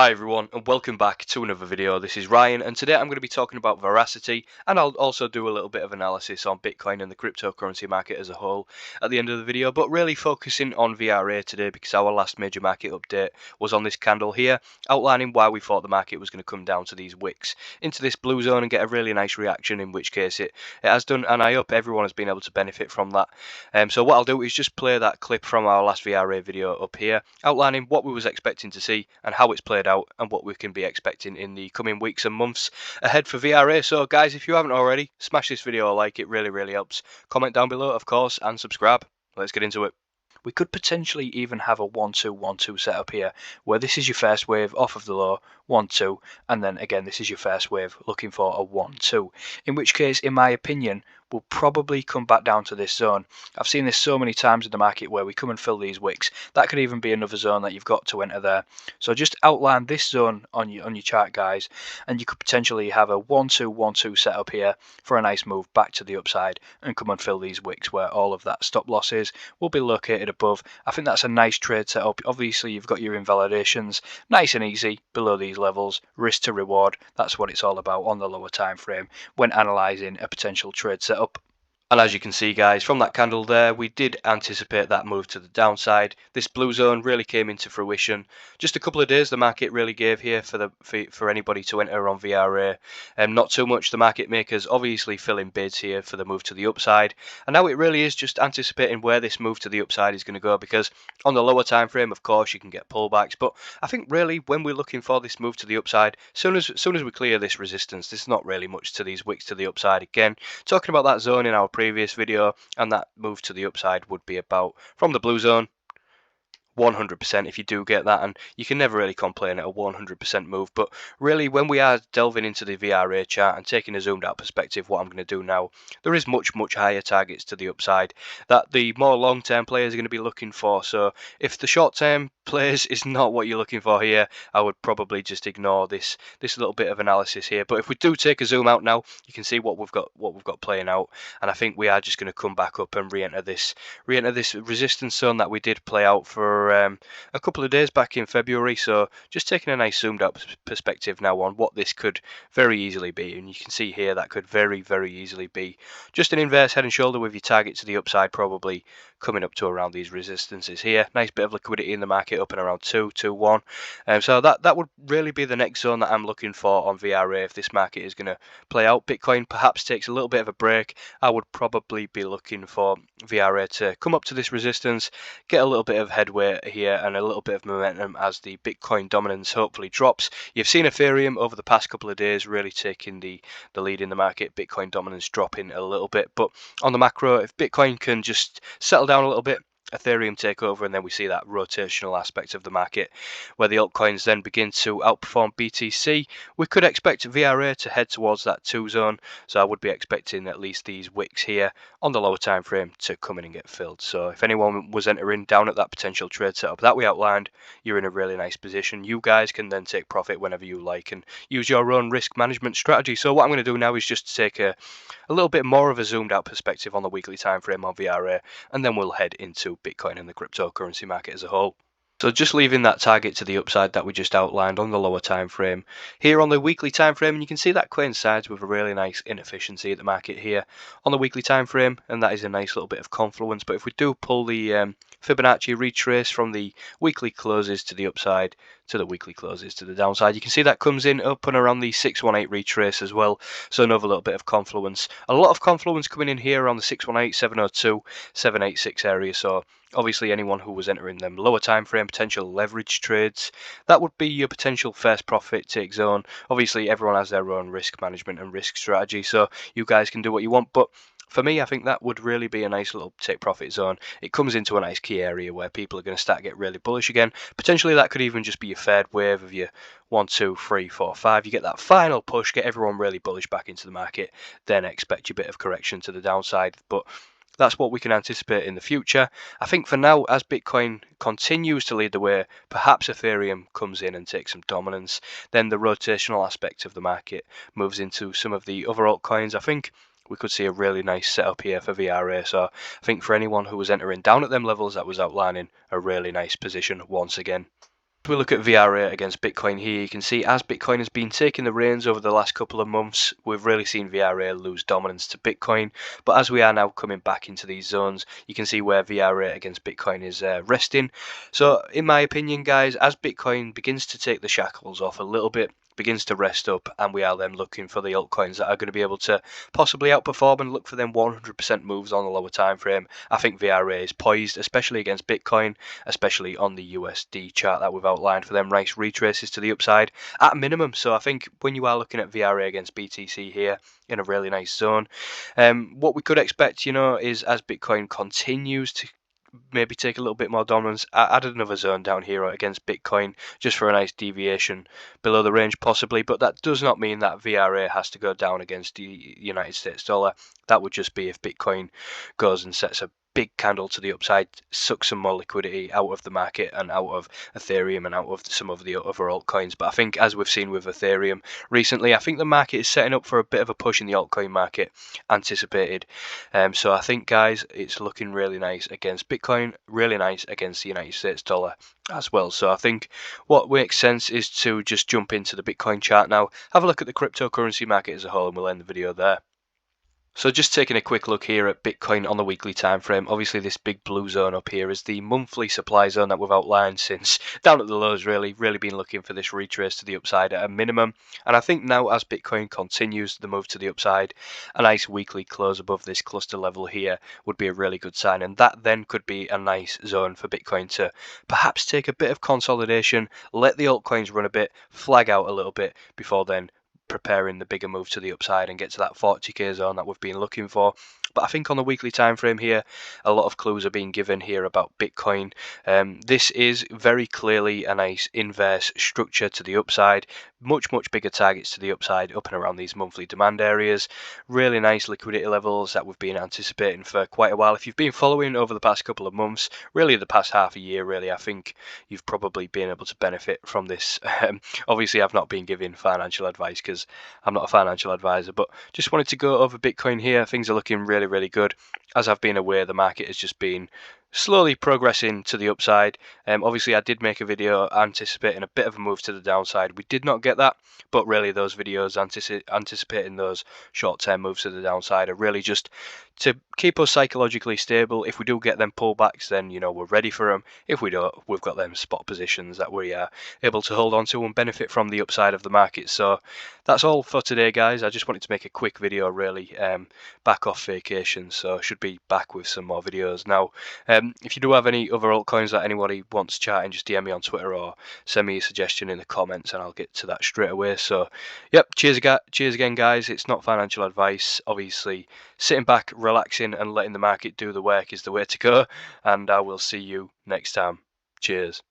Hi everyone and welcome back to another video. This is Ryan and today I'm going to be talking about Veracity, and I'll also do a little bit of analysis on Bitcoin and the cryptocurrency market as a whole at the end of the video, but really focusing on VRA today because our last major market update was on this candle here, outlining why we thought the market was going to come down to these wicks into this blue zone and get a really nice reaction, in which case it has done, and I hope everyone has been able to benefit from that. So what I'll do is just play that clip from our last VRA video up here, outlining what we was expecting to see and how it's played out and what we can be expecting in the coming weeks and months ahead for VRA. So guys, if you haven't already, smash this video a like, it really helps. Comment down below of course and subscribe. Let's get into it. We could potentially even have a 1-2-1-2 setup here, where this is your first wave off of the low, 1-2, and then again this is your first wave looking for a 1-2, in which case in my opinion we'll probably come back down to this zone. I've seen this so many times in the market where we come and fill these wicks. That could even be another zone that you've got to enter there. So just outline this zone on your chart guys, and you could potentially have a 1-2-1-2 setup here for a nice move back to the upside and come and fill these wicks where all of that stop losses will be located above. I think that's a nice trade setup. Obviously you've got your invalidations nice and easy below these levels, risk to reward, that's what it's all about on the lower time frame when analysing a potential trade setup. And as you can see guys, from that candle there, we did anticipate that move to the downside. This blue zone really came into fruition. Just a couple of days the market really gave here for anybody to enter on VRA. Not too much. The market makers obviously filling bids here for the move to the upside. And now it really is just anticipating where this move to the upside is going to go, because on the lower time frame, of course, you can get pullbacks. But I think really when we're looking for this move to the upside, soon as we clear this resistance, there's not really much to these wicks to the upside. Again, talking about that zone in our previous video, and that move to the upside would be about from the blue zone 100% if you do get that, and you can never really complain at a 100% move. But really when we are delving into the VRA chart and taking a zoomed out perspective, what I'm going to do now, there is much higher targets to the upside that the more long term players are going to be looking for. So if the short term players is not what you're looking for here, I would probably just ignore this little bit of analysis here. But if we do take a zoom out now, you can see what we've got playing out, and I think we are just going to come back up and re-enter this resistance zone that we did play out for a couple of days back in February. So just taking a nice zoomed out perspective now on what this could very easily be, and you can see here that could very easily be just an inverse head and shoulder with your target to the upside probably coming up to around these resistances here. Nice bit of liquidity in the market up and around 2-1. So that would really be the next zone that I'm looking for on VRA if this market is going to play out. Bitcoin perhaps takes a little bit of a break. I would probably be looking for VRA to come up to this resistance, get a little bit of headway here and a little bit of momentum as the Bitcoin dominance hopefully drops. You've seen Ethereum over the past couple of days really taking the lead in the market, Bitcoin dominance dropping a little bit. But on the macro, if Bitcoin can just settle down a little bit, Ethereum take over, and then we see that rotational aspect of the market where the altcoins then begin to outperform BTC. We could expect VRA to head towards that 2 zone, so I would be expecting at least these wicks here on the lower time frame to come in and get filled. So if anyone was entering down at that potential trade setup that we outlined, you're in a really nice position. You guys can then take profit whenever you like and use your own risk management strategy. So what I'm going to do now is just take a little bit more of a zoomed out perspective on the weekly time frame on VRA, and then we'll head into Bitcoin and the cryptocurrency market as a whole. So just leaving that target to the upside that we just outlined on the lower time frame, here on the weekly time frame, and you can see that coincides with a really nice inefficiency at the market here on the weekly time frame, and that is a nice little bit of confluence. But if we do pull the Fibonacci retrace from the weekly closes to the upside to the weekly closes to the downside, you can see that comes in up and around the 618 retrace as well. So another little bit of confluence, a lot of confluence coming in here on the 618, 702, 786 area. So obviously anyone who was entering them lower time frame potential leverage trades, that would be your potential first profit take zone. Obviously everyone has their own risk management and risk strategy, so you guys can do what you want, but for me, I think that would really be a nice little take profit zone. It comes into a nice key area where people are going to start to get really bullish again. Potentially that could even just be your third wave of your 1, 2, 3, 4, 5. You get that final push, get everyone really bullish back into the market, then expect your bit of correction to the downside. But that's what we can anticipate in the future. I think for now, as Bitcoin continues to lead the way, perhaps Ethereum comes in and takes some dominance. Then the rotational aspect of the market moves into some of the other altcoins. I think we could see a really nice setup here for VRA. So I think for anyone who was entering down at them levels, that was outlining a really nice position once again. If we look at VRA against Bitcoin here, you can see as Bitcoin has been taking the reins over the last couple of months, we've really seen VRA lose dominance to Bitcoin. But as we are now coming back into these zones, you can see where VRA against Bitcoin is resting. So in my opinion, guys, as Bitcoin begins to take the shackles off a little bit, begins to rest up, and we are then looking for the altcoins that are going to be able to possibly outperform and look for them 100% moves on the lower time frame. I think VRA is poised, especially against Bitcoin, especially on the USD chart that we've outlined for them nice retraces to the upside at a minimum. So I think when you are looking at VRA against BTC here in a really nice zone, what we could expect, is as Bitcoin continues to maybe take a little bit more dominance, add another zone down here against Bitcoin just for a nice deviation below the range possibly, but that does not mean that VRA has to go down against the United States dollar. That would just be if Bitcoin goes and sets a big candle to the upside, sucks some more liquidity out of the market and out of Ethereum and out of some of the other altcoins. But I think as we've seen with Ethereum recently, I think the market is setting up for a bit of a push in the altcoin market anticipated. So I think, guys, it's looking really nice against Bitcoin, really nice against the United States dollar as well. So I think what makes sense is to just jump into the Bitcoin chart now, have a look at the cryptocurrency market as a whole, and we'll end the video there. So just taking a quick look here at Bitcoin on the weekly time frame, obviously this big blue zone up here is the monthly supply zone that we've outlined since down at the lows, really been looking for this retrace to the upside at a minimum. And I think now as Bitcoin continues the move to the upside, a nice weekly close above this cluster level here would be a really good sign. And that then could be a nice zone for Bitcoin to perhaps take a bit of consolidation, let the altcoins run a bit, flag out a little bit before then preparing the bigger move to the upside and get to that 40k zone that we've been looking for. But I think on the weekly time frame here, a lot of clues are being given here about Bitcoin. This is very clearly a nice inverse structure to the upside, much bigger targets to the upside up and around these monthly demand areas. Really nice liquidity levels that we've been anticipating for quite a while. If you've been following over the past couple of months, really the past half a year, really, I think you've probably been able to benefit from this. Obviously, I've not been giving financial advice because I'm not a financial advisor, but just wanted to go over Bitcoin here. Things are looking really good. As I've been aware, the market has just been slowly progressing to the upside. Obviously, I did make a video anticipating a bit of a move to the downside. We did not get that, but really those videos anticipating those short-term moves to the downside are really just to keep us psychologically stable. If we do get them pullbacks, then we're ready for them. If we don't, we've got them spot positions that we are able to hold on to and benefit from the upside of the market. So that's all for today, guys. I just wanted to make a quick video, really, back off vacation, so should be back with some more videos now. If you do have any other altcoins that anybody wants chatting, just DM me on Twitter or send me a suggestion in the comments and I'll get to that straight away. So yep, cheers again, guys. It's not financial advice. Obviously, sitting back, relaxing and letting the market do the work is the way to go, and I will see you next time. Cheers.